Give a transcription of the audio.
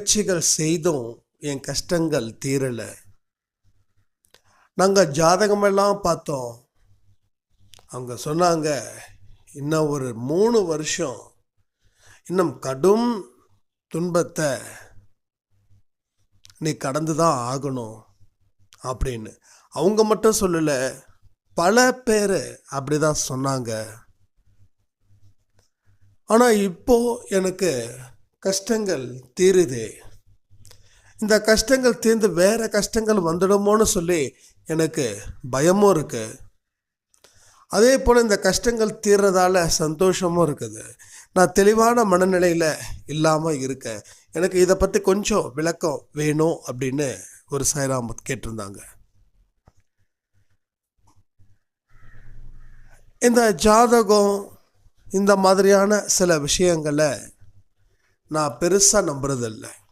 முயற்சிகள் செய்தும் என் கஷ்டங்கள் தீரலை. நாங்கள் ஜாதகமெல்லாம் பார்த்தோம். அவங்க சொன்னாங்க, இன்னும் ஒரு 3 வருஷம் இன்னும் கடும் துன்பத்தை நீ கடந்து தான் ஆகணும் அப்படின்னு. அவங்க மட்டும் சொல்லலை, பல பேர் அப்படி தான் சொன்னாங்க. ஆனால் இப்போ எனக்கு கஷ்டங்கள் தீருதே. இந்த கஷ்டங்கள் தீர்ந்து வேறு கஷ்டங்கள் வந்துடுமோன்னு சொல்லி எனக்கு பயமும் இருக்குது. அதே போல் இந்த கஷ்டங்கள் தீர்றதால சந்தோஷமும் இருக்குது. நான் தெளிவான மனநிலையில் இல்லாமல் இருக்கேன். எனக்கு இதை பற்றி கொஞ்சம் விளக்கம் வேணும் அப்படின்னு ஒரு சாய்ராம் கேட்டிருந்தாங்க. இந்த ஜாதகம் இந்த மாதிரியான சில விஷயங்களை நான் பெருசாக நம்புறதில்லை.